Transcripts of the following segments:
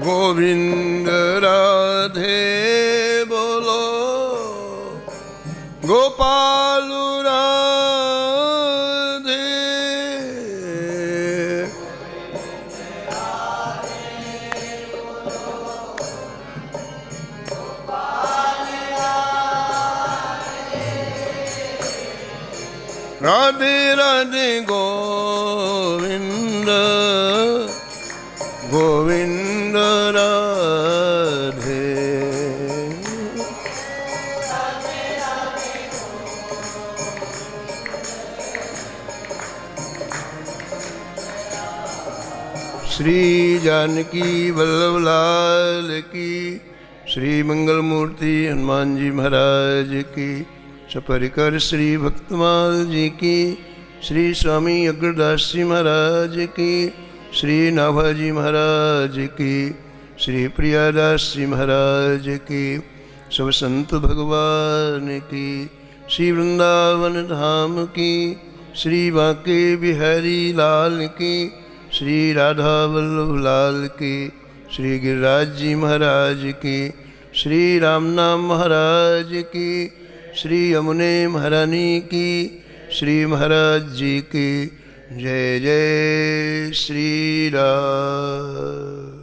गोविंद राधे बोलो गोपाल राधे। राधे राधे गोविंद गोविंद राधे। श्री जानकी वल्लभ लाल की, श्री मंगल मूर्ति हनुमान जी महाराज की, सपरिकर श्री भक्तमाल जी की, श्री स्वामी अग्रदास जी महाराज की, श्री नाभाजी महाराज की, श्री प्रियादास जी महाराज की, सब संत भगवान की, श्री वृंदावन धाम की, श्री बांके बिहारी लाल की, श्री राधा वल्लभ लाल की, श्री गिरिराज जी महाराज की, श्री रामनाम महाराज की, श्री यमुने महारानी की, श्री महाराज जी की। जय जय श्री राम।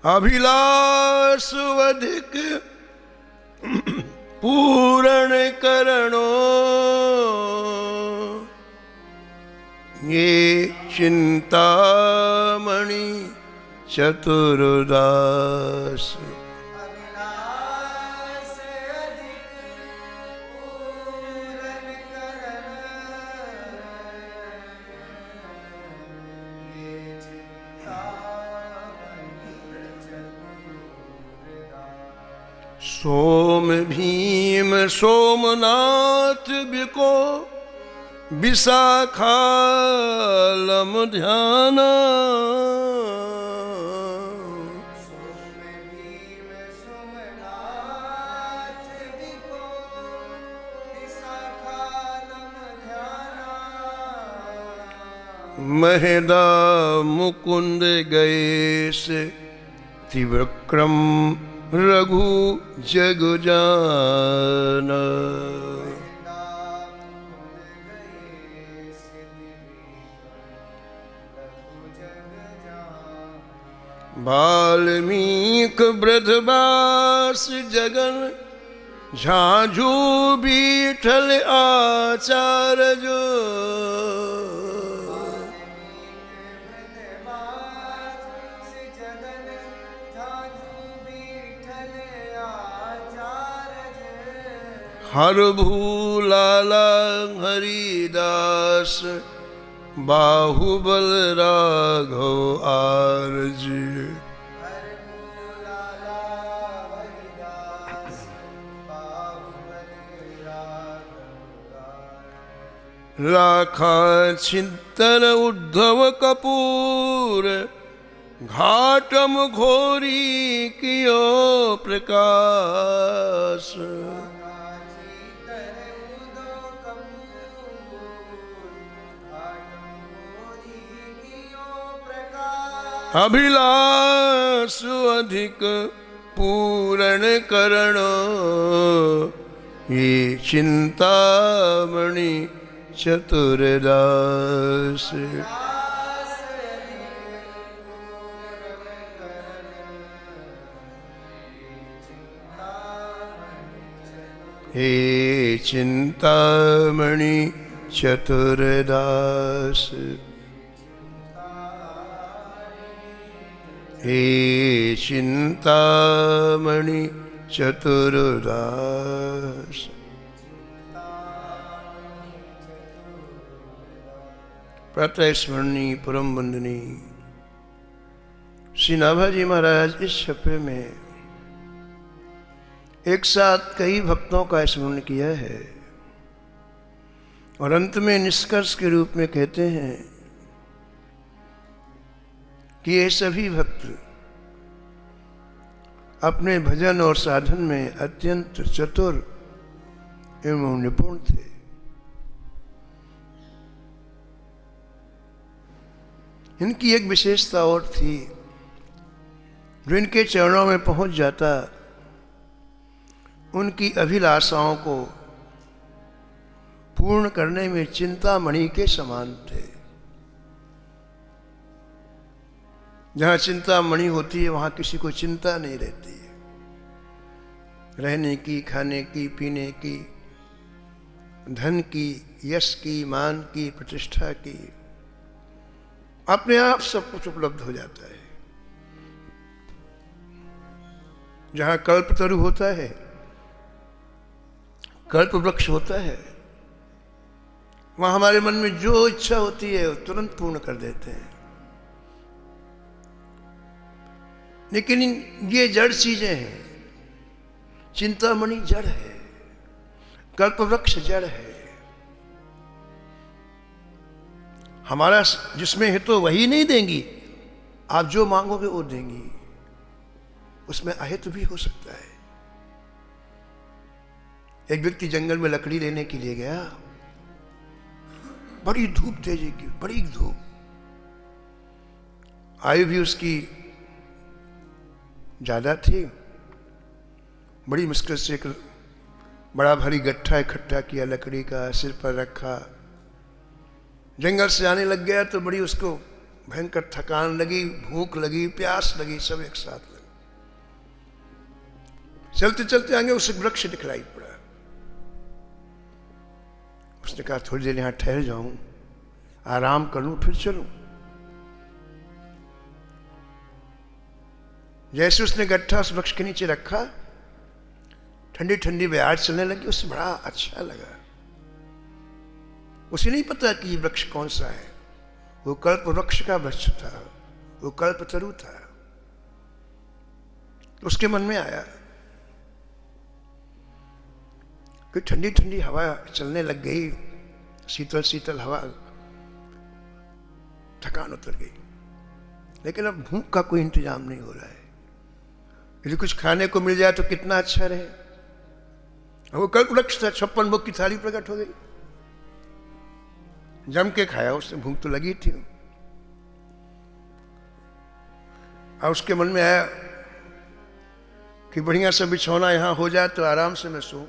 अभिलाष अधिक पूर्ण करणो, ये चिंतामणि चतुर्दास। सोम भीम सोमनाथ बिको, विशाखालम ध्यान। महेदा मुकुंद गए से, त्रिविक्रम रघु जग जाना। वाल्मीक ब्रजबास जगन, झांझू बीठल आचार्य। हर भूलाला हरिदास, बाहुबल राघव आरज। राखा चिंतन उद्धव कपूर, घाटम घोरी कियो प्रकाश। अभिलाष अधिक पूर्ण करण, ये चिंतामणि चतुर्दास। हे चिंतामणि चतुर्दास। हे चिंतामणि चतुर्दास। प्रातः स्मरणीय परम वंदनीय श्री नाभाजी महाराज इस छपे में एक साथ कई भक्तों का स्मरण किया है और अंत में निष्कर्ष के रूप में कहते हैं कि ये सभी भक्त अपने भजन और साधन में अत्यंत चतुर एवं निपुण थे। इनकी एक विशेषता और थी, जो इनके चरणों में पहुंच जाता उनकी अभिलाषाओं को पूर्ण करने में चिंतामणि के समान थे। जहाँ चिंतामणि होती है वहाँ किसी को चिंता नहीं रहती है, रहने की, खाने की, पीने की, धन की, यश की, मान की, प्रतिष्ठा की, अपने आप सब कुछ उपलब्ध हो जाता है। जहाँ कल्पतरु होता है, कल्प वृक्ष होता है, वहाँ हमारे मन में जो इच्छा होती है वो तुरंत पूर्ण कर देते हैं। लेकिन ये जड़ चीजें हैं। चिंतामणि जड़ है, कल्प वृक्ष जड़ है। हमारा जिसमें है तो वही नहीं देंगी, आप जो मांगोगे वो देंगी। उसमें अहित भी हो सकता है। एक व्यक्ति जंगल में लकड़ी लेने के लिए गया, बड़ी धूप तेजी की, बड़ी धूप, आयु भी उसकी ज्यादा थी। बड़ी मुश्किल से एक बड़ा भारी गट्ठा इकट्ठा किया लकड़ी का, सिर पर रखा, जंगल से आने लग गया तो बड़ी उसको भयंकर थकान लगी, भूख लगी, प्यास लगी, सब एक साथ लगी। चलते चलते आगे उसे वृक्ष दिखलाई पड़ा। उसने कहा थोड़ी देर यहां ठहर जाऊं, आराम कर लूं, फिर चलूं। जैसे उसने गट्ठा उस वृक्ष के नीचे रखा, ठंडी ठंडी बयार चलने लगी, उसे बड़ा अच्छा लगा। उसे नहीं पता कि ये वृक्ष कौन सा है। वो कल्प वृक्ष का वृक्ष था, वो कल्पतरु था। तो उसके मन में आया कि ठंडी ठंडी हवा चलने लग गई, शीतल शीतल हवा, थकान उतर गई। लेकिन अब भूख का कोई इंतजाम नहीं हो रहा है। यदि कुछ खाने को मिल जाए तो कितना अच्छा रहे। वो कल्प वृक्ष था, 56 भोग की थाली प्रकट हो गई, जम के खाया उसने, भूख तो लगी थी। और उसके मन में आया कि बढ़िया सा बिछौना यहां हो जाए तो आराम से मैं सोऊं।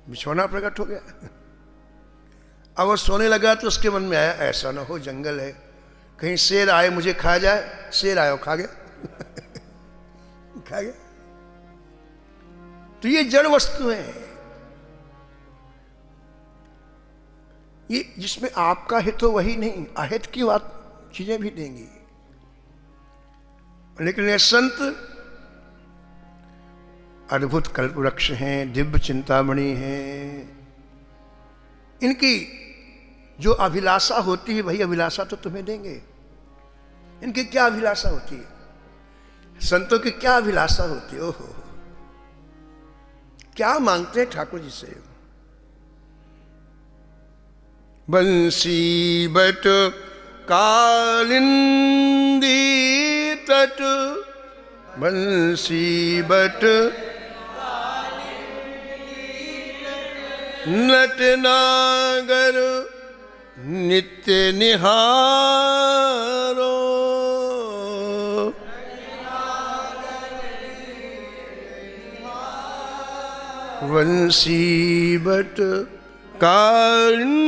बिछौना प्रकट हो गया। अब वो सोने लगा तो उसके मन में आया ऐसा ना हो, जंगल है, कहीं शेर आए मुझे खा जाए। शेर आया, खा गया। खा गया। तो ये जड़ वस्तुएं हैं, ये जिसमें आपका हित तो वही नहीं, अहित की बात चीजें भी देंगी। लेकिन ये संत अद्भुत कल्प वृक्ष हैं, दिव्य चिंतामणि हैं। इनकी जो अभिलाषा होती है वही अभिलाषा तो तुम्हें देंगे। इनकी क्या अभिलाषा होती है? संतों की क्या अभिलाषा होती है? ओहो, क्या मांगते हैं ठाकुर जी से? बंसी बट कालिंदी तट, बंसी बट नटनागर नित्य निहारो, बंसी बट कालिंदी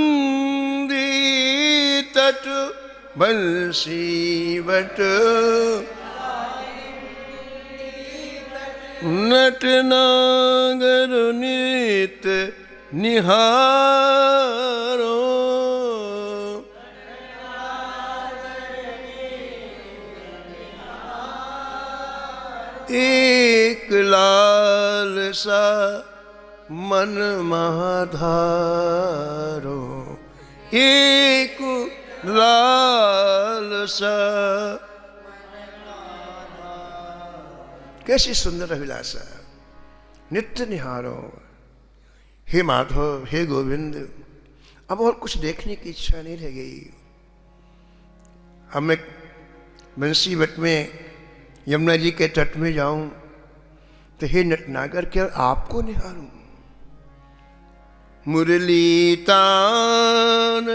तट, बंसी बट नटनागर नित्य निहारो, एक लाल सा मन महाधारो, एक लालसा। कैसी सुंदर अभिलाषा, नित्य निहारो। हे माधव, हे गोविंद, अब और कुछ देखने की इच्छा नहीं रह गई। अब मैं बंसी वट में यमुना जी के तट में जाऊं तो हे नटनागर क्या आपको निहारूं। मुरली तान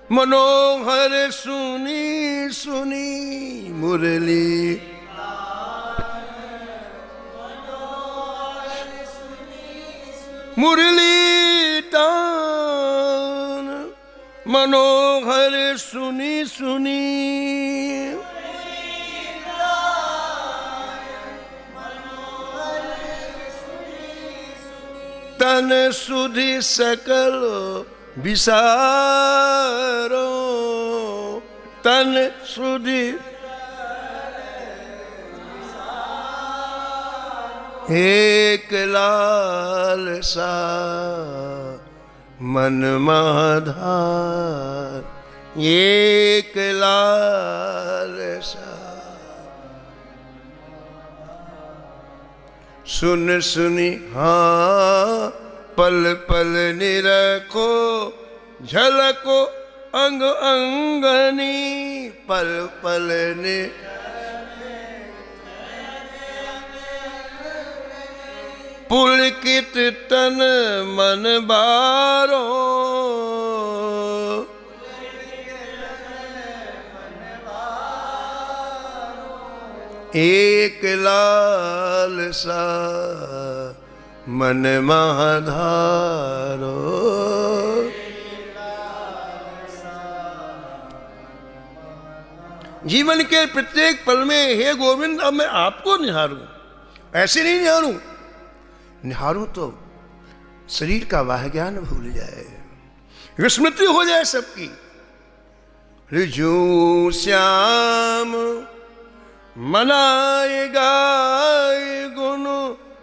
मनोहर सुनी सुनी, मुरली मुरली तान मनोहर सुनी सुनी, तन सुधि सकल विसारो, तन सुधि एक लालसा मन माधार, एक लालसा। सुन सुनी हाँ पल पल निरखो, झलको अंग अंगनी, पल पल नि पुलकित तन मन बारो, एक लालसा मन महाधारो। जीवन के प्रत्येक पल में हे गोविंद अब मैं आपको निहारूं, ऐसे नहीं निहारूं, निहारूं तो शरीर का वाह ज्ञान भूल जाए, विस्मृति हो जाए सबकी। रिजू श्याम मनाए गाय गुण,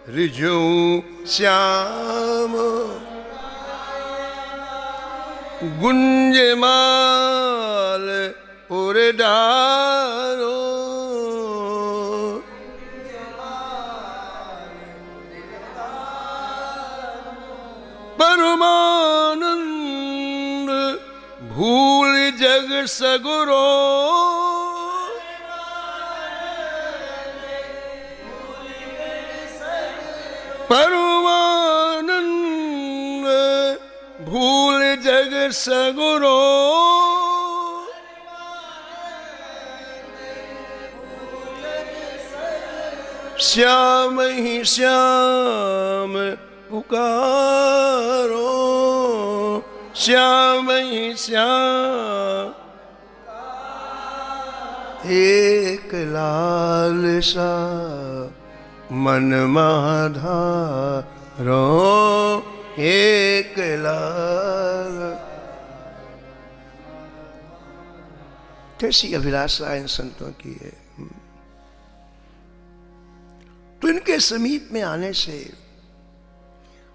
रिजू श्याम गुंजमाल उर डारो, परमानंद भूल जग सगुरो, परमानंद भूल जग सगुरो, श्याम ही श्याम पुकारो, श्याम ही श्याम, एक लालसा मन माधारो, एक लाल। कैसी अभिलाषा इन संतों की है। तो इनके समीप में आने से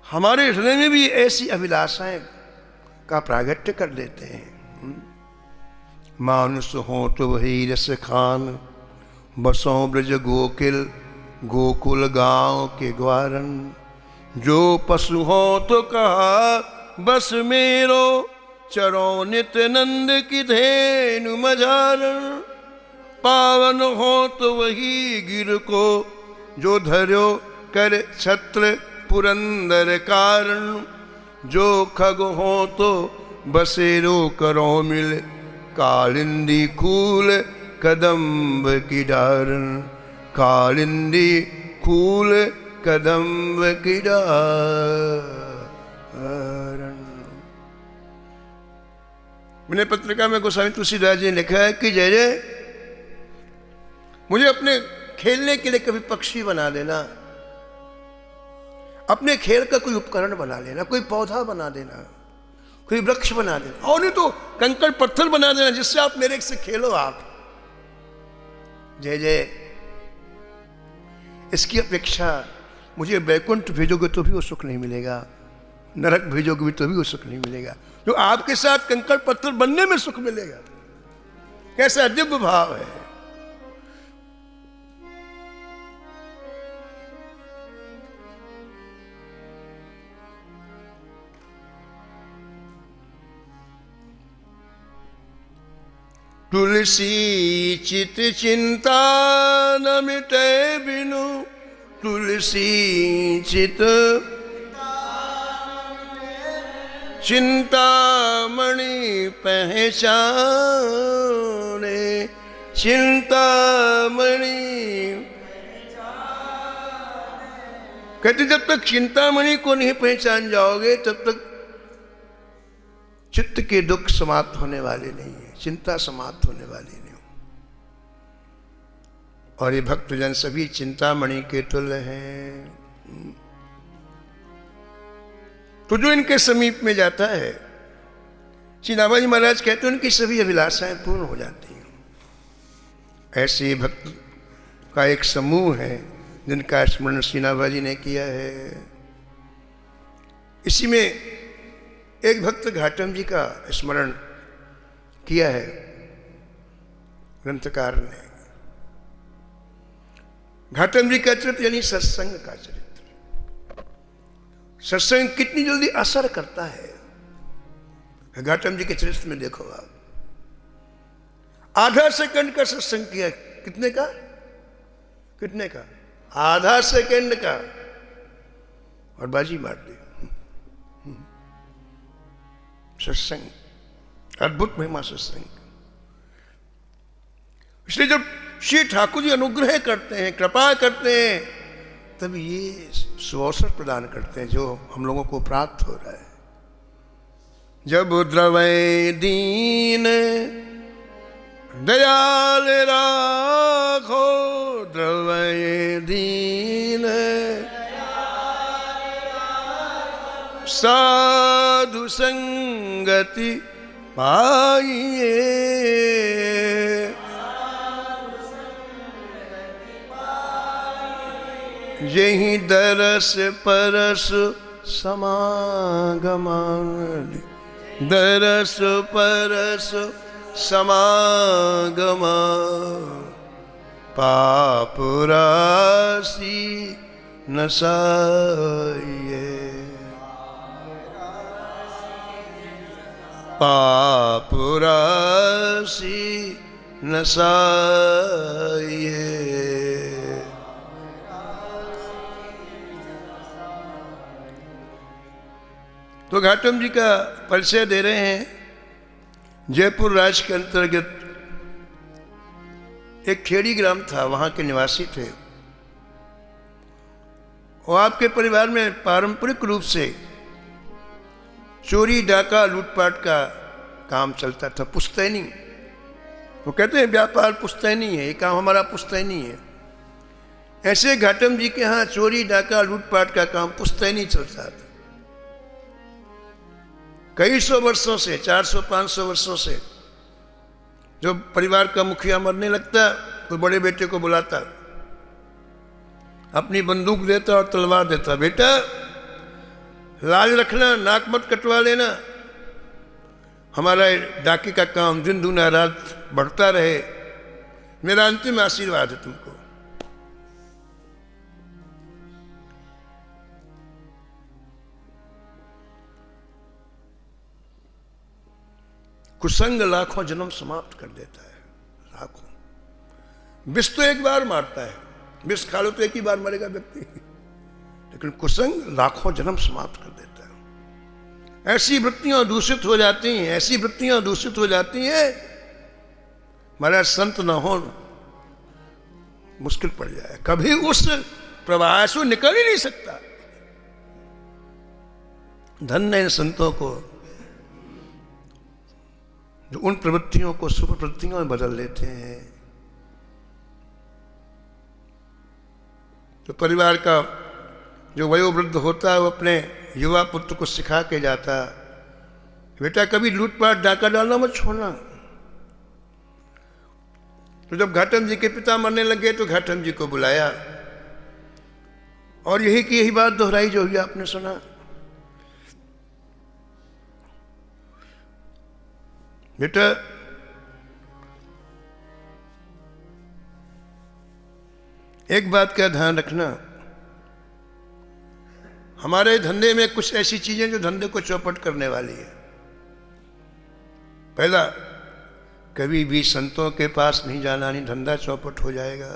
हमारे हृदय में भी ऐसी अभिलाषाएं का प्रागट्य कर देते हैं। मानुष हो तो वही रस खान, बसों ब्रज गोकुल, गोकुल गांव के ग्वारन। जो पशु हो तो कहा बस मेरो, चरो नित नंद की धेनु मझारण। पावन हो तो वही गिर को, जो धर्यो कर छत्र पुरंदर कारण। जो खग हो तो बसेरो करो मिल, कालिंदी खूल कदम्ब की डारण। कालिंदी खूल कदम्ब की डारण। मैंने पत्रिका में गोस्वामी तुलसीदास जी ने लिखा है कि जय जय मुझे अपने खेलने के लिए कभी पक्षी बना देना, अपने खेल का कोई उपकरण बना लेना, कोई पौधा बना देना, कोई वृक्ष बना देना, और नहीं तो कंकड़ पत्थर बना देना जिससे आप मेरे से खेलो। आप जय जय इसकी अपेक्षा मुझे वैकुंठ भेजोगे तो भी वो सुख नहीं मिलेगा। नरक भेजोगे भी तो भी वो सुख नहीं मिलेगा। जो आपके साथ कंकड़ पत्थर बनने में सुख मिलेगा। कैसा दिव्य भाव है। तुलसी चित चिंता न मिटे बिनु, तुलसी चित चिंतामणि पहचाने, चिंतामणि। कहते जब तक चिंतामणि को नहीं पहचान जाओगे तब तक चित्त के दुख समाप्त होने वाले नहीं है, चिंता समाप्त होने वाली नहीं। और ये भक्तजन सभी चिंतामणि के तुल्य हैं। तो जो इनके समीप में जाता है, श्री नाभाजी महाराज कहते हैं उनकी सभी अभिलाषाएं पूर्ण हो जाती हैं। ऐसे भक्त का एक समूह है जिनका स्मरण श्री नाभाजी ने किया है। इसी में एक भक्त घाटम जी का स्मरण किया है ग्रंथकार ने। घाटम जी का चरित्र यानी सत्संग का चरित्र। सत्संग कितनी जल्दी असर करता है घाटम जी के चरित्र में देखो आप। आधा सेकंड का सत्संग किया, कितने का, कितने का, आधा सेकंड का, और बाजी मार दी। सत्संग, अद्भुत महिमा सत्संग। इसलिए जब श्री ठाकुर जी अनुग्रह करते हैं, कृपा करते हैं, तब ये सुअवसर प्रदान करते हैं जो हम लोगों को प्राप्त हो रहा है। जब द्रवै दीन दयाल राखो, द्रवै दीन साधु संगति पाइए, यही दरस परस समागमा, दरस परस समागमा, पाप राशि नसाइए, पाप राशि नसाइए। तो घाटम जी का परिचय दे रहे हैं। जयपुर राज्य के अंतर्गत एक खेड़ी ग्राम था, वहां के निवासी थे। और आपके परिवार में पारंपरिक रूप से चोरी डाका लूटपाट का काम चलता था, पुश्तैनी। वो कहते हैं व्यापार पुश्तैनी है, ये काम हमारा पुश्तैनी है। ऐसे घाटम जी के यहाँ चोरी डाका लूटपाट का काम पुश्तैनी चलता था कई सौ वर्षों से, 400-500 वर्षों से। जब परिवार का मुखिया मरने लगता तो बड़े बेटे को बुलाता, अपनी बंदूक देता और तलवार देता, बेटा लाज रखना, नाक मत कटवा लेना, हमारा डाके का काम दिन दूना रात बढ़ता रहे, मेरा अंतिम आशीर्वाद है तुमको। कुसंग लाखों जन्म समाप्त कर देता है, लाखों। विष तो एक बार मारता है, विष खा लो तो एक ही बार मरेगा व्यक्ति, लेकिन कुसंग लाखों जन्म समाप्त कर देता है। ऐसी वृत्तियां दूषित हो जाती हैं, ऐसी वृत्तियां दूषित हो जाती हैं, महाराज संत न हो मुश्किल पड़ जाए, कभी उस प्रवाह से निकल ही नहीं सकता। धन्य इन संतों को जो उन प्रवृत्तियों को शुभ प्रवृत्तियों में बदल लेते हैं। तो परिवार का जो वयोवृद्ध होता है वो अपने युवा पुत्र को सिखा के जाता, बेटा कभी लूटपाट डाका डालना मत छोड़ना। तो जब घाटम जी के पिता मरने लगे तो घाटम जी को बुलाया और यही की यही बात दोहराई जो भी आपने सुना। बेटा एक बात का ध्यान रखना, हमारे धंधे में कुछ ऐसी चीजें जो धंधे को चौपट करने वाली है। पहला, कभी भी संतों के पास नहीं जाना, नहीं धंधा चौपट हो जाएगा।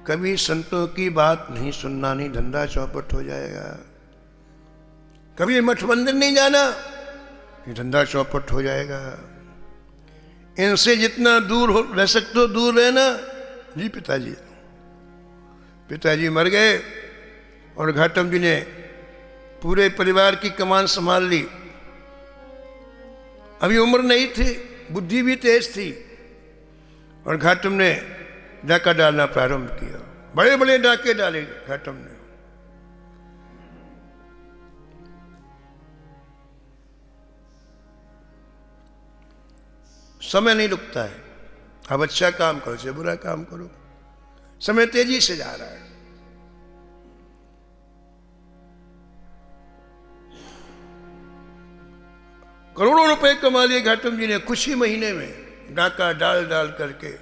कभी संतों की बात नहीं सुनना, नहीं धंधा चौपट हो जाएगा। कभी मठ मंदिर नहीं जाना, ये धंधा चौपट हो जाएगा। इनसे जितना दूर रह सकते हो दूर रहना। जी पिताजी मर गए और घाटम जी ने पूरे परिवार की कमान संभाल ली। अभी उम्र नहीं थी, बुद्धि भी तेज थी, और घाटम ने डाका डालना प्रारंभ किया। बड़े बड़े डाके डाले घाटम ने। समय नहीं रुकता है। अब अच्छा काम करो चाहे बुरा काम करो, समय तेजी से जा रहा है। करोड़ों रुपए कमा लिए घाटम जी ने कुछ ही महीने में, डाका डाल डाल करके।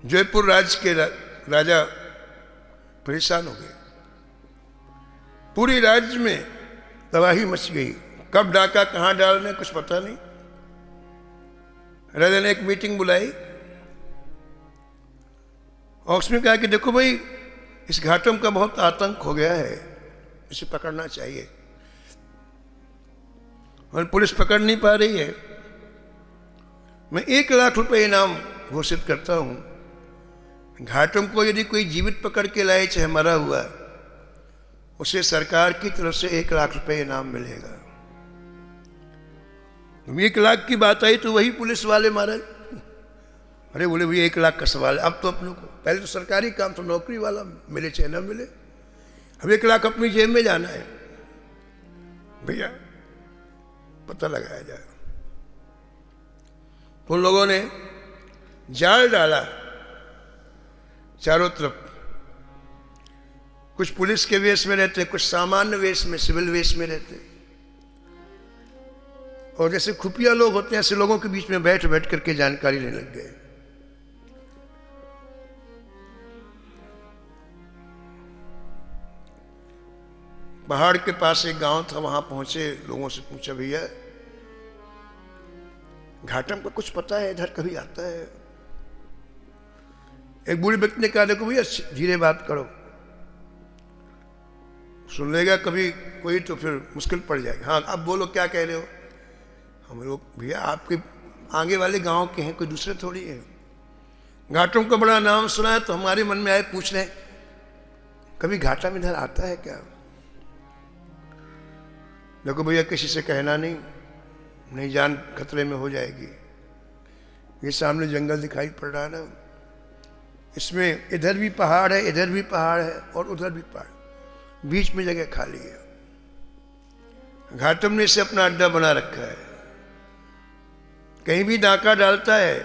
जयपुर राज्य के राजा परेशान हो गए। पूरी राज्य में तबाही मच गई। कब डाका कहां डालने कुछ पता नहीं। राजा ने एक मीटिंग बुलाई और उसमें कहा कि देखो भाई, इस घाटम का बहुत आतंक हो गया है, इसे पकड़ना चाहिए। और पुलिस पकड़ नहीं पा रही है। मैं 1 लाख रुपए इनाम घोषित करता हूं। घाटम को यदि कोई जीवित पकड़ के लाए, चाहे मरा हुआ, उसे सरकार की तरफ से 1 लाख रुपए इनाम मिलेगा। 1 लाख की बात आई तो वही पुलिस वाले मारे। अरे बोले भाई 1 लाख का सवाल है। अब तो अपनों को, पहले तो सरकारी काम तो नौकरी वाला मिले चाहे ना मिले, अब 1 लाख अपनी जेब में जाना है। भैया पता लगाया जाए। उन लोगों ने जाल डाला चारों तरफ। कुछ पुलिस के वेश में रहते, कुछ सामान्य वेश में, सिविल वेश में रहते, और जैसे खुफिया लोग होते हैं ऐसे लोगों के बीच में बैठ बैठ करके जानकारी लेने लग गए। पहाड़ के पास एक गांव था, वहां पहुंचे, लोगों से पूछा भैया घाटम को कुछ पता है, इधर कभी आता है? एक बूढ़े व्यक्ति ने कहा देखो भैया धीरे बात करो, सुन लेगा कभी कोई तो फिर मुश्किल पड़ जाएगी। हाँ अब बोलो क्या कह रहे हो? हम लोग भैया आपके आगे वाले गांव के हैं, कोई दूसरे थोड़ी है। घाटम का बड़ा नाम सुना है तो हमारे मन में आए पूछ रहे कभी घाटा में इधर आता है क्या? देखो भैया किसी से कहना नहीं, नहीं जान खतरे में हो जाएगी। ये सामने जंगल दिखाई पड़ रहा है ना, इसमें इधर भी पहाड़ है, इधर भी पहाड़ है और उधर भी पहाड़, बीच में जगह खाली है। घाटम ने इसे अपना अड्डा बना रखा है। कहीं भी डाका डालता है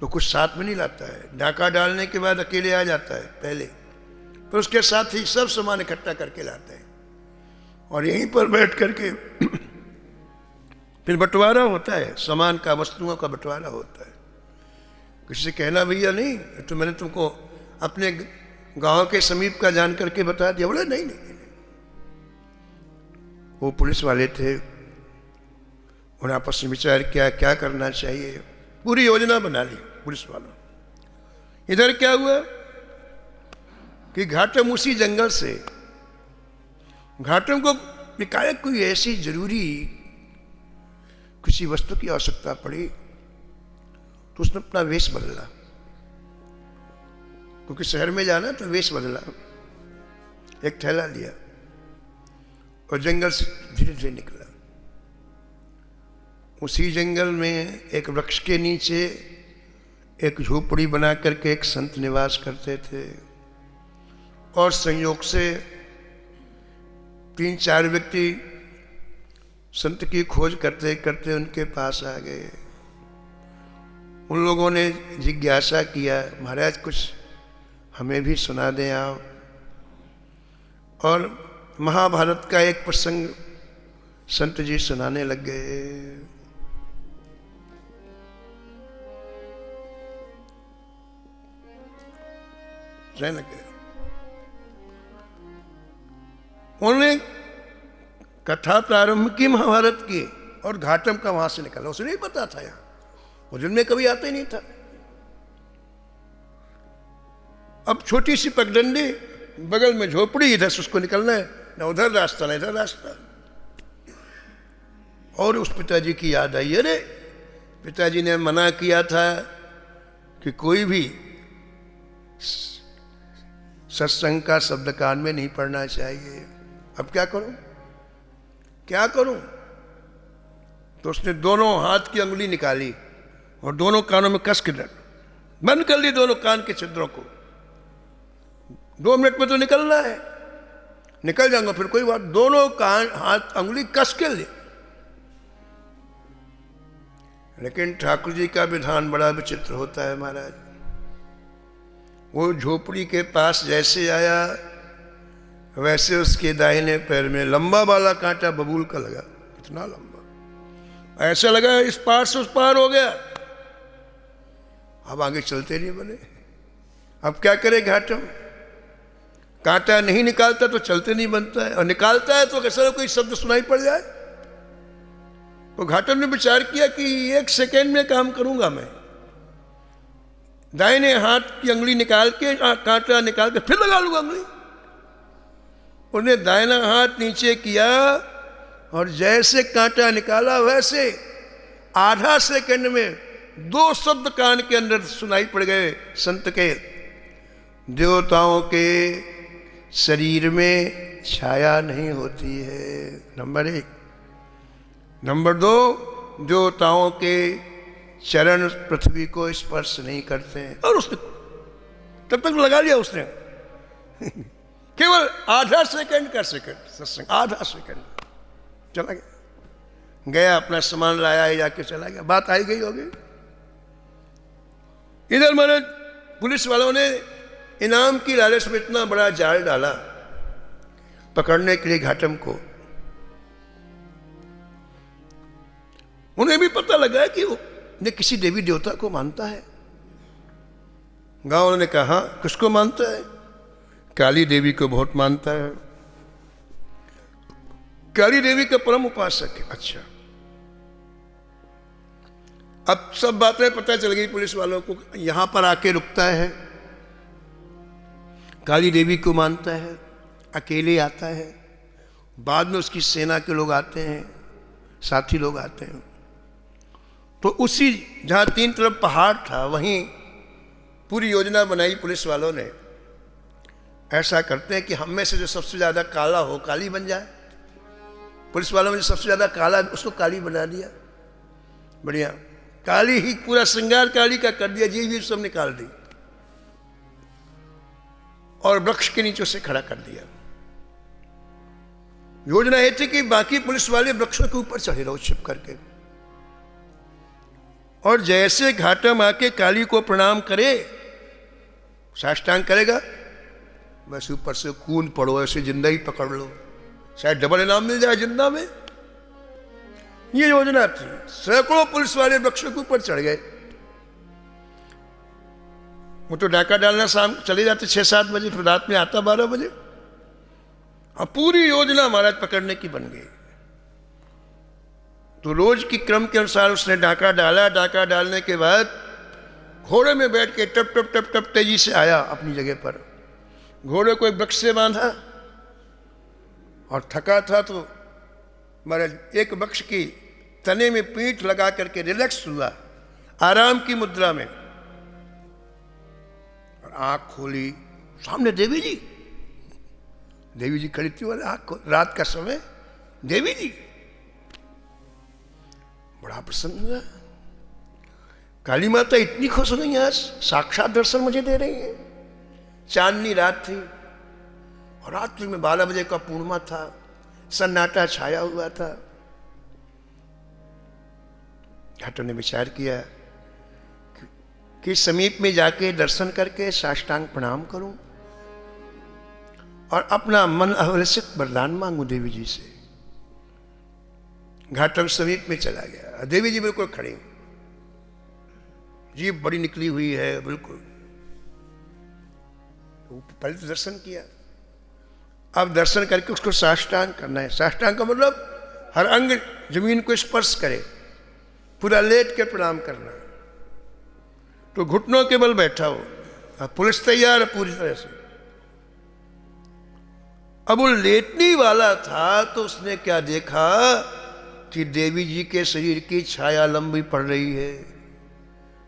तो कुछ साथ में नहीं लाता है। डाका डालने के बाद अकेले आ जाता है पहले, फिर उसके साथ ही सब सामान इकट्ठा करके लाता है और यहीं पर बैठ करके फिर बंटवारा होता है, सामान का, वस्तुओं का बंटवारा होता है। किसी से कहना भैया नहीं, तो मैंने तुमको अपने गांव के समीप का जान करके बता दिया। बोले नहीं नहीं, नहीं। वो पुलिस वाले थे, उन्होंने आपस में विचार किया क्या करना चाहिए, पूरी योजना बना ली पुलिस वालों। इधर क्या हुआ कि घाटम उसी जंगल से, घाटम को एकाएक कोई ऐसी जरूरी किसी वस्तु की आवश्यकता पड़ी तो उसने अपना वेश बदला, क्योंकि शहर में जाना तो वेश बदला। एक थैला लिया और जंगल से धीरे धीरे निकला। उसी जंगल में एक वृक्ष के नीचे एक झोपड़ी बना करके एक संत निवास करते थे, और संयोग से 3-4 व्यक्ति संत की खोज करते करते उनके पास आ गए। उन लोगों ने जिज्ञासा किया, महाराज कुछ हमें भी सुना दें आप। और महाभारत का एक प्रसंग संत जी सुनाने लग गए। रहने लगे। उन्होंने कथा प्रारंभ की महाभारत की और घाटम का वहां से निकला। उसे नहीं पता था, यहां वो जिनमें कभी आता ही नहीं था। अब छोटी सी पगडंडी, बगल में झोपड़ी, इधर से उसको निकलना है, ना उधर रास्ता ना इधर रास्ता। और उस पिताजी की याद आई, अरे पिताजी ने मना किया था कि कोई भी सत्संग का शब्द कान में नहीं पढ़ना चाहिए। अब क्या करूं, क्या करूं? तो उसने दोनों हाथ की अंगुली निकाली और दोनों कानों में कस के बंद कर ली, दोनों कान के छिद्रों को। 2 मिनट में तो निकलना है, निकल जाऊंगा फिर कोई बात। दोनों कान हाथ अंगुली कस के ली। लेकिन ठाकुर जी का विधान बड़ा विचित्र होता है महाराज। वो झोपड़ी के पास जैसे आया वैसे उसके दाहिने पैर में लंबा वाला कांटा बबूल का लगा, इतना लंबा, ऐसा लगा इस पार से उस पार हो गया। अब आगे चलते नहीं बने। अब क्या करे घाटम? कांटा नहीं निकालता तो चलते नहीं बनता है, और निकालता है तो कैसा कोई शब्द सुनाई पड़ जाए। तो घाटम ने विचार किया कि 1 सेकेंड में काम करूंगा मैं। दाहिने हाथ की अंगुली निकाल के कांटा निकाल के फिर लगा लूंगा अंगुली। उन्हें दाहिना हाथ नीचे किया और जैसे कांटा निकाला वैसे आधा सेकंड में 2 शब्द कान के अंदर सुनाई पड़ गए संत के। देवताओं के शरीर में छाया नहीं होती है, नंबर 1। नंबर 2, देवताओं के चरण पृथ्वी को स्पर्श नहीं करते हैं। और उसने तब तक लगा लिया उसने केवल आधा सेकंड का सत्संग, आधा सेकंड चला गया, अपना सामान लाया जाके चला गया, बात आई गई होगी। इधर मैंने पुलिस वालों ने इनाम की लालच में इतना बड़ा जाल डाला पकड़ने के लिए घाटम को। उन्हें भी पता लगा कि वो ने किसी देवी देवता को मानता है। गांव ने कहा किसको मानता है? काली देवी को बहुत मानता है, काली देवी का परम उपासक है। अच्छा, अब सब बातें पता चल गई पुलिस वालों को। यहां पर आके रुकता है, काली देवी को मानता है, अकेले आता है, बाद में उसकी सेना के लोग आते हैं, साथी लोग आते हैं। तो उसी जहां 3 तरफ पहाड़ था वहीं पूरी योजना बनाई पुलिस वालों ने। ऐसा करते हैं कि हम में से जो सबसे ज्यादा काला हो काली बन जाए। पुलिस वालों में जो सबसे ज्यादा काला उसको काली बना दिया। बढ़िया, काली ही पूरा श्रृंगार काली का कर दिया, जीव सब निकाल दी और वृक्ष के नीचे से खड़ा कर दिया। योजना ये थी कि बाकी पुलिस वाले वृक्षों के ऊपर चढ़े रहो छिप करके। और जैसे घाटम आके काली को प्रणाम करे, साष्टांग करेगा, बस ऊपर से कूद पड़ो, ऐसे जिंदा ही पकड़ लो, शायद डबल इनाम मिल जाए जिंदा में। ये योजना थी। सैकड़ों पुलिस वाले वृक्षों के ऊपर चढ़ गए। वो तो डाका डालना शाम चले जाते 6-7 बजे, फिर रात में आता 12 बजे। अब पूरी योजना महाराज पकड़ने की बन गई। तो रोज की क्रम के अनुसार उसने डाका डाला। डाका डालने के बाद घोड़े में बैठ के टप टप टप टप तेजी से आया अपनी जगह पर। घोड़े को एक वृक्ष से बांधा और थका था तो महाराज एक वृक्ष की तने में पीठ लगा करके रिलैक्स हुआ, आराम की मुद्रा में। और आंख खोली, सामने देवी जी। देवी जी खड़ी थी, वाले आंख रात का समय, देवी जी। बड़ा प्रसन्न हुआ। काली माता इतनी खुश हो गई, आज साक्षात दर्शन मुझे दे रही है। चांदनी रात थी और रात्रि में 12 बजे का पूर्णिमा था, सन्नाटा छाया हुआ था। घाटों ने विचार किया कि कि समीप में जाके दर्शन करके साष्टांग प्रणाम करूं और अपना मन अवलसित वरदान मांगू देवी जी से। घाटम समीप में चला गया, देवी जी बिल्कुल खड़ी, जीभ बड़ी निकली हुई है बिल्कुल। पहले तो दर्शन किया, अब दर्शन करके उसको साष्टांग करना है। साष्टांग का मतलब हर अंग जमीन को स्पर्श करे, पूरा लेट के प्रणाम करना। तो घुटनों के बल बैठा हो, अब पुलिस तैयार है पूरी तरह से। अब वो लेटने वाला था तो उसने क्या देखा कि देवी जी के शरीर की छाया लंबी पड़ रही है,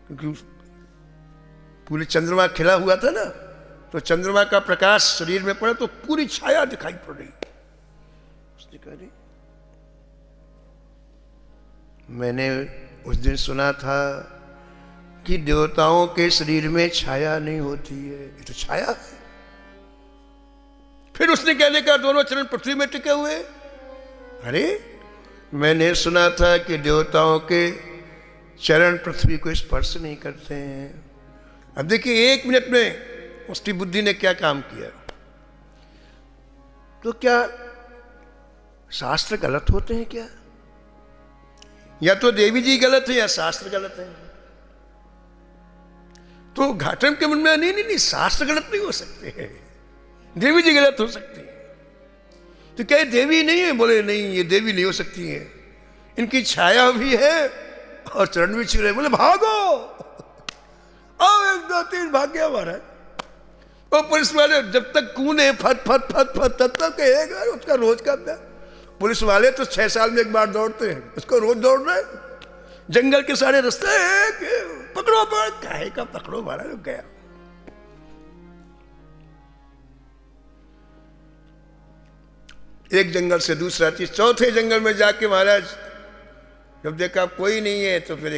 क्योंकि पूरे चंद्रमा खिला हुआ था ना, तो चंद्रमा का प्रकाश शरीर में पड़ा तो पूरी छाया दिखाई पड़ रही। उसने कहा रे, मैंने उस दिन सुना था कि देवताओं के शरीर में छाया नहीं होती है, ये तो छाया है। फिर उसने क्या देखा, दोनों चरण पृथ्वी में टिके हुए। अरे मैंने सुना था कि देवताओं के चरण पृथ्वी को स्पर्श नहीं करते हैं। अब देखिए 1 मिनट में उसकी बुद्धि ने क्या काम किया। तो क्या शास्त्र गलत होते हैं क्या? या तो देवी जी गलत है या शास्त्र गलत है। तो घाटम के मन में नहीं, शास्त्र गलत नहीं हो सकते हैं, देवी जी गलत हो सकती है। तो क्या देवी नहीं है? बोले नहीं, ये देवी नहीं हो सकती है, इनकी छाया भी है और चरण भी छू रहे। बोले भागो, आओ 1 2 3 भाग गया महाराज। और पुलिस वाले जब तक कूदे फट फट फट फट तब तक कहेगा उसका रोज का अभ्यास। पुलिस वाले तो 6 साल में 1 बार दौड़ते हैं, उसको रोज दौड़ रहे। जंगल के सारे रास्ते पकड़ो, काहे का पकड़ो महाराज। गया एक जंगल से दूसरा, चौथे जंगल में जाके महाराज जब देखा कोई नहीं है तो फिर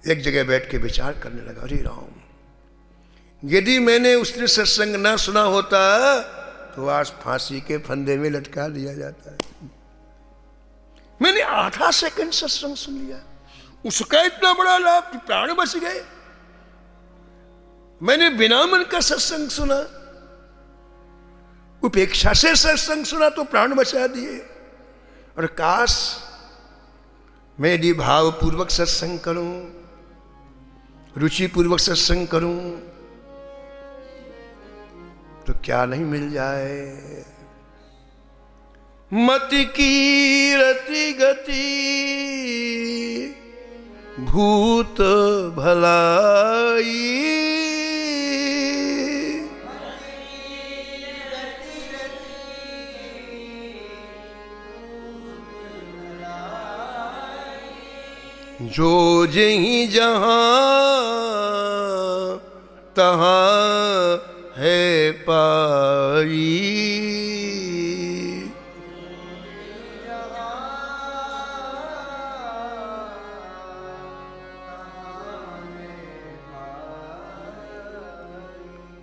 एक जगह बैठ के विचार करने लगा। अरे राम, यदि मैंने उसने सत्संग ना सुना होता तो आज फांसी के फंदे में लटका दिया जाता है। मैंने आधा सेकंड सत्संग सुन लिया, उसका इतना बड़ा लाभ कि प्राण बच गए। मैंने बिना मन का सत्संग सुना, उपेक्षा से सत्संग सुना तो प्राण बचा दिए। और काश मैं यदि भावपूर्वक सत्संग करूं, रुचि पूर्वक सत्संग करूं तो क्या नहीं मिल जाए। मति की रति गति भूत भलाई, जो जहीं जहां तहां है पाई।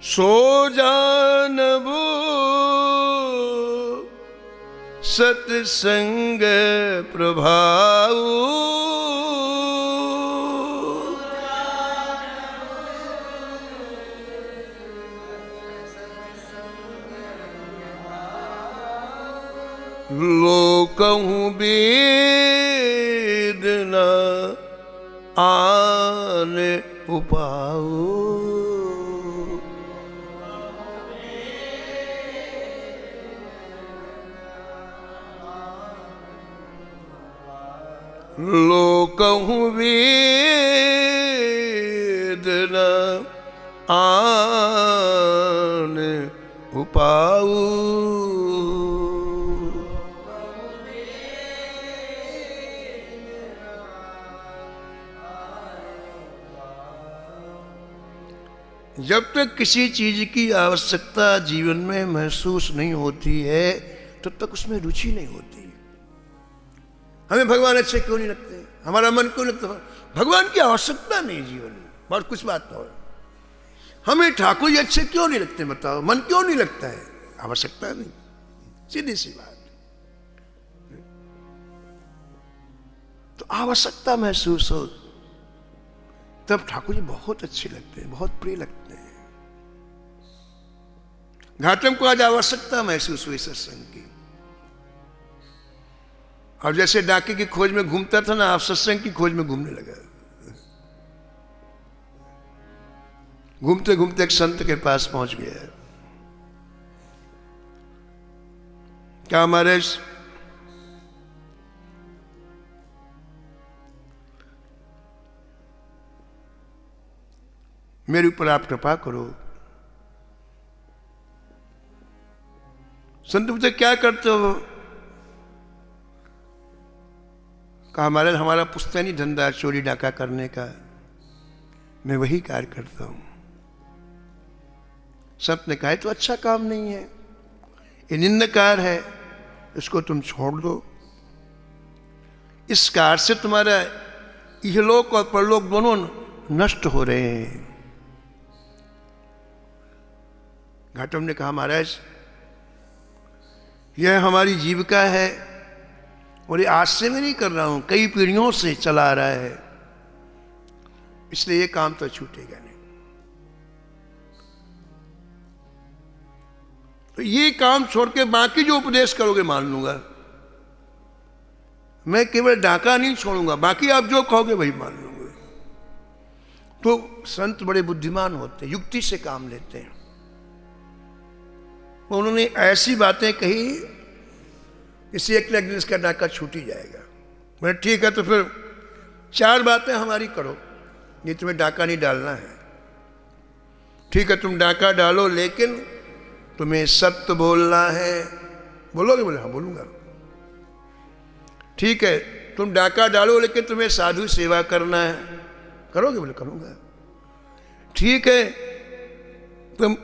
सो जानबो सत्संग प्रभाव, लोकहूँ वेद न आन उपाओ। लोकहूँ वेद न आन उपाओ। जब तक किसी चीज की आवश्यकता जीवन में महसूस नहीं होती है तब तक उसमें रुचि नहीं होती। हमें भगवान अच्छे क्यों नहीं लगते, हमारा मन क्यों लगता, भगवान की आवश्यकता नहीं जीवन में। बहुत कुछ बात हो, हमें ठाकुर जी अच्छे क्यों नहीं लगते बताओ, मन क्यों नहीं लगता है, आवश्यकता नहीं, सीधी सी बात। तो आवश्यकता महसूस हो तब ठाकुर जी बहुत अच्छे लगते हैं, बहुत प्रिय लगते हैं। घाटम को आज आवश्यकता महसूस हुई सत्संग की। और जैसे डाके की खोज में घूमता था ना, आप सत्संग की खोज में घूमने लगा। घूमते घूमते एक संत के पास पहुंच गया। क्या महाराज, मेरे ऊपर आप कृपा करो। संत पूछे क्या करते हो? कहा महाराज हमारा पुश्तैनी धंधा चोरी डाका करने का, मैं वही कार्य करता हूं। संत ने कहा तो अच्छा काम नहीं है, ये निंद कार्य है, इसको तुम छोड़ दो। इस कार्य से तुम्हारा इहलोक और परलोक दोनों नष्ट हो रहे हैं। घाटम ने कहा महाराज यह हमारी जीविका है और ये आज से मैं नहीं कर रहा हूं, कई पीढ़ियों से चला आ रहा है, इसलिए ये काम तो छूटेगा नहीं। तो ये काम छोड़ के बाकी जो उपदेश करोगे मान लूंगा, मैं केवल डाका नहीं छोड़ूंगा, बाकी आप जो कहोगे वही मान लूंगा। तो संत बड़े बुद्धिमान होते हैं, युक्ति से काम लेते हैं। उन्होंने ऐसी बातें कही इसी एक दिन इसका डाका छूट ही जाएगा। बोले ठीक है, तो फिर 4 बातें हमारी करो, ये तुम्हें डाका नहीं डालना है। ठीक है तुम डाका डालो, लेकिन तुम्हें सत्य बोलना है। बोलोगे? बोले हाँ बोलूंगा। ठीक है तुम डाका डालो, लेकिन तुम्हें साधु सेवा करना है। करोगे? बोले करूंगा। ठीक है तुम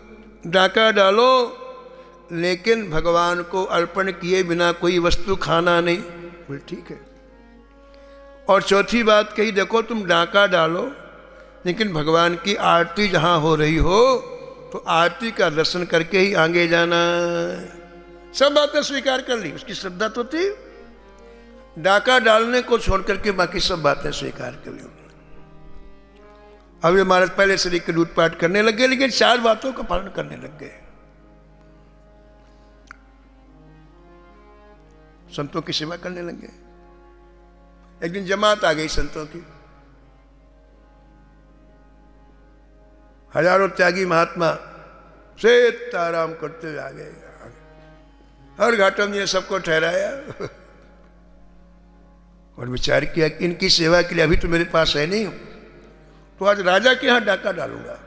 डाका डालो, लेकिन भगवान को अर्पण किए बिना कोई वस्तु खाना नहीं। बोले ठीक है। और चौथी बात कही, देखो तुम डाका डालो, लेकिन भगवान की आरती जहां हो रही हो तो आरती का दर्शन करके ही आगे जाना। सब बातें स्वीकार कर ली, उसकी श्रद्धा तो थी। डाका डालने को छोड़ करके बाकी सब बातें स्वीकार कर ली। अब ये महाराज पहले शरीर के लूटपाट करने लग गए, लेकिन 4 बातों का पालन करने लग गए। संतों की सेवा करने लग गए। एक दिन जमात आ गई संतों की, हजारों त्यागी महात्मा से आराम करते हुए आ गए। हर घाटम जी ने सबको ठहराया और विचार किया कि इनकी सेवा के लिए अभी तो मेरे पास है नहीं, तो आज राजा के यहां डाका डालूंगा।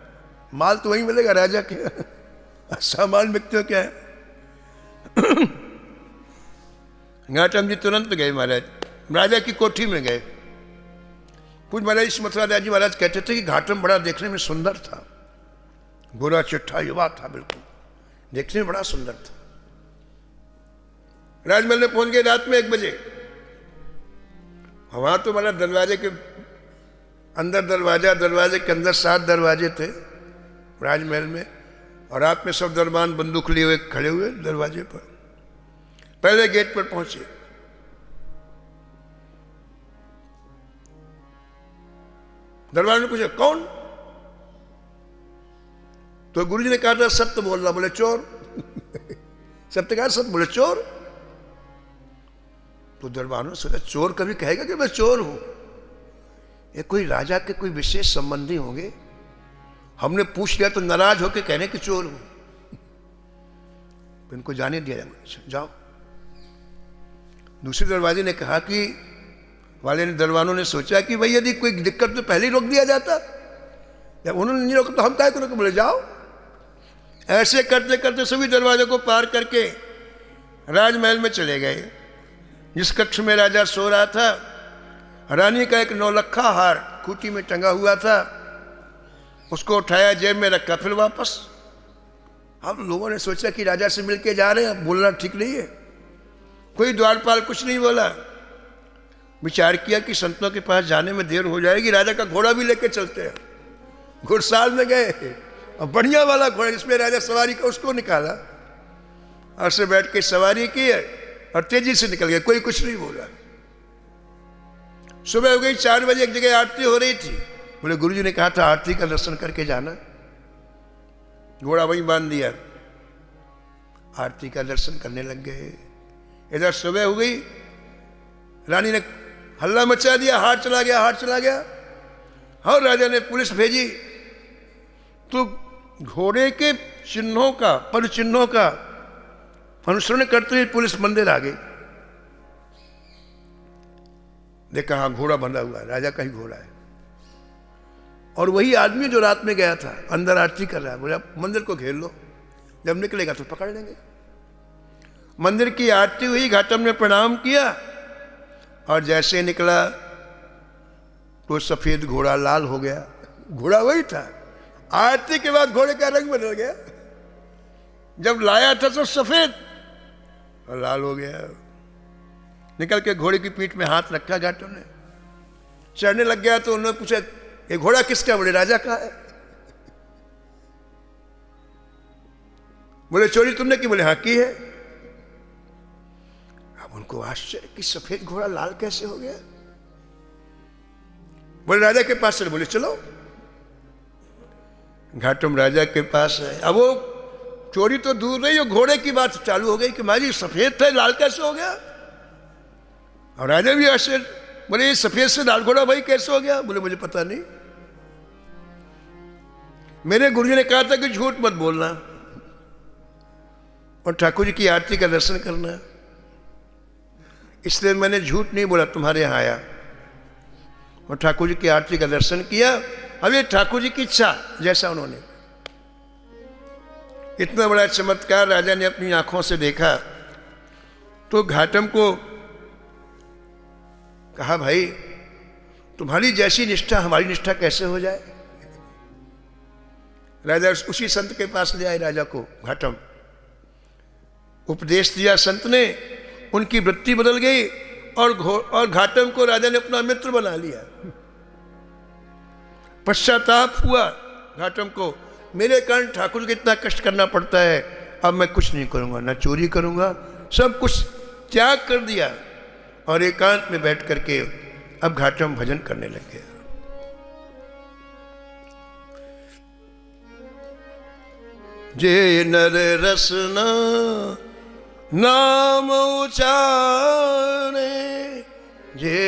माल तो वहीं मिलेगा राजा के यहाँ, सामान व्यक्तियों क्या है। घाटम जी तुरंत गए महाराज, राजा की कोठी में गए। पूज महाराज इस मथुरा दास जी महाराज कहते थे कि घाटम बड़ा देखने में सुंदर था, गोरा चिट्ठा युवा था, बिल्कुल देखने में बड़ा सुंदर था। राजमहल में पहुंच गए रात में 1 बजे। वहां तो महाराज दरवाजे के अंदर दरवाजा, दरवाजे के अंदर 7 दरवाजे थे राजमहल में, और रात में सब दरबान बंदूक लिए हुए खड़े हुए दरवाजे पर। पहले गेट पर पहुंचे, दरबार ने पूछा कौन? तो गुरुजी ने कहा था सत्य बोलना। बोले चोर। सत्य कहा सत्य, बोले चोर। तो दरबार ने सोचा चोर कभी कहेगा कि मैं चोर हूं? ये कोई राजा के कोई विशेष संबंधी होंगे, हमने पूछ लिया तो नाराज होकर कहने कि चोर हूं। इनको जाने दिया जाओ। दूसरे दरवाजे ने कहा कि वाले ने दरबानों ने सोचा कि भाई यदि कोई दिक्कत तो पहले ही रोक दिया जाता, जब उन्होंने नहीं रोका तो हम क्या करोगे? बोले जाओ। ऐसे करते करते सभी दरवाजे को पार करके राजमहल में चले गए। जिस कक्ष में राजा सो रहा था, रानी का एक 9 लखा हार खूंटी में टंगा हुआ था, उसको उठाया, जेब में रखा, फिर वापस। अब लोगों ने सोचा कि राजा से मिलके जा रहे हैं, बोलना ठीक नहीं है। कोई द्वारपाल कुछ नहीं बोला। विचार किया कि संतों के पास जाने में देर हो जाएगी, राजा का घोड़ा भी लेके चलते हैं। घुड़साल में गए और बढ़िया वाला घोड़ा जिसमें राजा सवारी का, उसको निकाला और से बैठ के सवारी की और तेजी से निकल गए। कोई कुछ नहीं बोला। सुबह हो गई 4 बजे, एक जगह आरती हो रही थी, बोले गुरुजी ने कहा था आरती का दर्शन करके जाना। घोड़ा वहीं बांध दिया, आरती का दर्शन करने लग गए। इधर सुबह हो गई, रानी ने हल्ला मचा दिया, हाथ चला गया, हाथ चला गया। और राजा ने पुलिस भेजी, तो घोड़े के चिन्हों का, पद चिन्हों का अनुसरण करते हुए पुलिस मंदिर आ गई। देखा हाँ घोड़ा बंधा हुआ है, राजा का ही घोड़ा है। और वही आदमी जो रात में गया था अंदर आरती कर रहा है, बोला मंदिर को घेर लो, जब निकलेगा तो पकड़ लेंगे। मंदिर की आरती हुई, घाटम ने प्रणाम किया और जैसे निकला तो सफेद घोड़ा लाल हो गया। घोड़ा वही था, आरती के बाद घोड़े का रंग बदल गया। जब लाया था तो सफेद और लाल हो गया। निकल के घोड़े की पीठ में हाथ रखा घाटम ने, चढ़ने लग गया तो उन्होंने पूछा ये घोड़ा किसका? बोले राजा का है। बोले चोरी तुमने की? बोले हाँ की है। अब उनको आश्चर्य कि सफेद घोड़ा लाल कैसे हो गया। बोले राजा के पास चलो। बोले चलो। घाटम राजा के पास है। अब वो चोरी तो दूर रही, वो घोड़े की बात चालू हो गई कि माजी सफेद था लाल कैसे हो गया। और राजा भी आश्चर्य, बोले ये सफेद से लाल घोड़ा भाई कैसे हो गया। बोले मुझे पता नहीं, मेरे गुरुजी ने कहा था कि झूठ मत बोलना और ठाकुर जी की आरती का दर्शन करना, इसलिए मैंने झूठ नहीं बोला, तुम्हारे यहां आया और ठाकुर जी की आरती का दर्शन किया। अब ये ठाकुर जी की इच्छा जैसा उन्होंने, इतना बड़ा चमत्कार राजा ने अपनी आंखों से देखा। तो घाटम को कहा भाई तुम्हारी जैसी निष्ठा हमारी निष्ठा कैसे हो जाए। राजा उसी संत के पास ले आए राजा को। घाटम उपदेश दिया संत ने, उनकी वृत्ति बदल गई और घाटम को राजा ने अपना मित्र बना लिया। पश्चाताप हुआ घाटम को, मेरे कारण ठाकुर को इतना कष्ट करना पड़ता है, अब मैं कुछ नहीं करूंगा, ना चोरी करूंगा, सब कुछ त्याग कर दिया और एकांत में बैठ करके अब घाटम भजन करने लग गया। जे नर रसना नाम उचारे, जे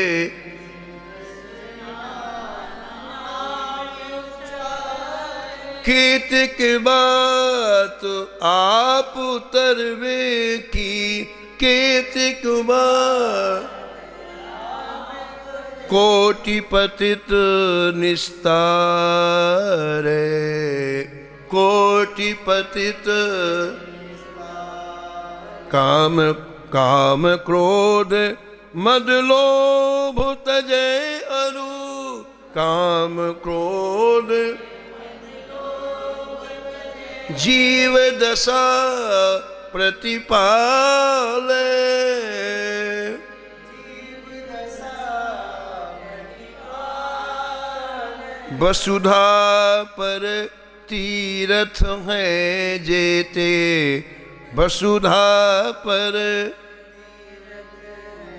कीर्तिक बात आप उतरवे की, कीर्तिक बात कोटि पतित निस्तारे, कोटि पतित काम काम क्रोध मद लोभ तजे अरु, काम क्रोध जीव दशा प्रतिपाले, वसुधा पर तीर्थ है जेते, वसुधा पर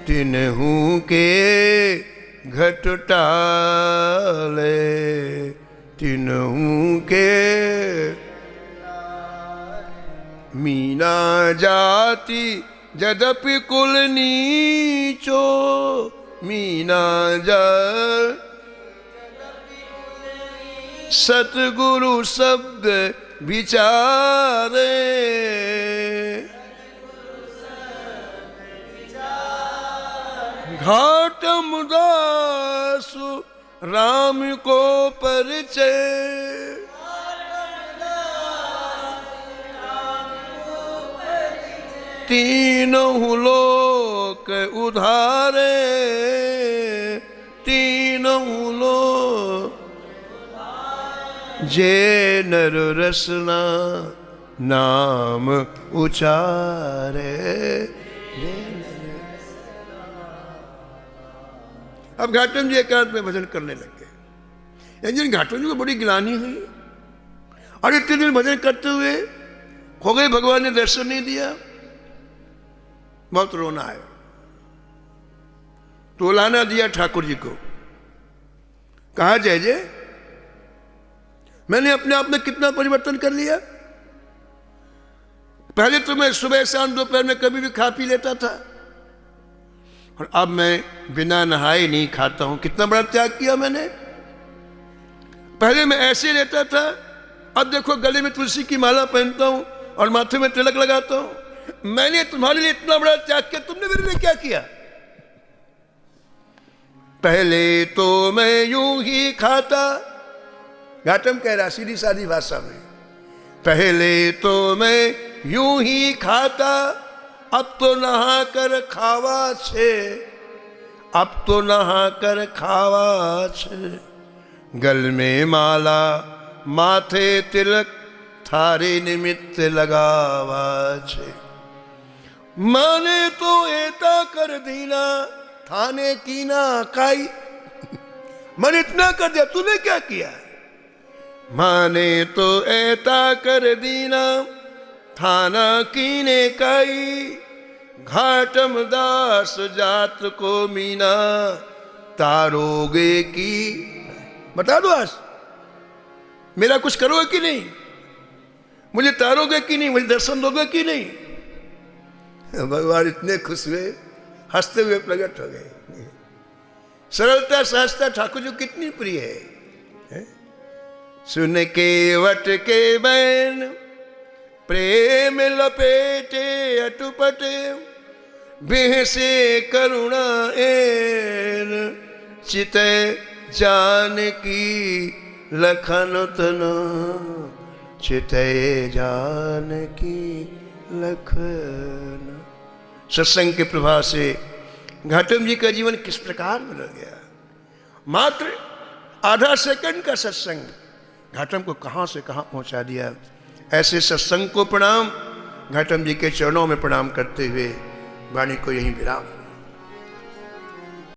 तिन्हू के घट टाले, तिन्हू के मीना जाति यद्यपि कुल नीचो, मीना जा सतगुरु शब्द विचारे, घाटम दासु राम को परिचय, तीनों लोक उधारे, तीनों लोक जे नर रसना नाम उचारे। अब घाटम जी एकांत में भजन करने लग गए। एक दिन घाटम जी को बड़ी गिलानी हुई और इतने दिन भजन करते हुए हो गए, भगवान ने दर्शन नहीं दिया, बहुत रोना आया। तोलाना दिया ठाकुर जी को, कहा जय जय मैंने अपने आप में कितना परिवर्तन कर लिया। पहले तो मैं सुबह शाम दोपहर में कभी भी खा पी लेता था, और अब मैं बिना नहाए नहीं खाता हूं। कितना बड़ा त्याग किया मैंने। पहले मैं ऐसे रहता था, अब देखो गले में तुलसी की माला पहनता हूं और माथे में तिलक लगाता हूं। मैंने तुम्हारे लिए इतना बड़ा त्याग किया, तुमने मेरे लिए क्या किया? पहले तो मैं यूं ही खाता, घाटम कह रहा सीधी सादी भाषा में, पहले तो मैं यूं ही खाता, अब तो नहा कर खावा छे, अब तो नहा कर खावा छे। गल में माला माथे तिलक, थारे निमित्त लगावा छे। माने तो एता कर दीना, थाने कीना काई। मैंने इतना कर दिया, तूने क्या किया? माने तो एता कर दीना, थाना कीने काई। घाटम दास जात को मीना, तारोगे की। बता दो आज मेरा कुछ करोगे कि नहीं? मुझे तारोगे कि नहीं? मुझे दर्शन दोगे कि नहीं? भगवान इतने खुश हुए, हंसते हुए प्रकट हो गए। सरलता सहजता ठाकुर जी कितनी प्रिय है। सुन के वट के बैन, प्रेम लपेटे अटुपट, बेहसे करुणा एन, चिते जानकी लखन तन, चिते जानकी लखन। सत्संग के प्रभाव से घाटम जी का जीवन किस प्रकार बदल गया। मात्र आधा सेकंड का सत्संग घाटम को कहां से कहां पहुंचा दिया। ऐसे सत्संग को प्रणाम, घाटम जी के चरणों में प्रणाम करते हुए वाणी को यहीं विराम।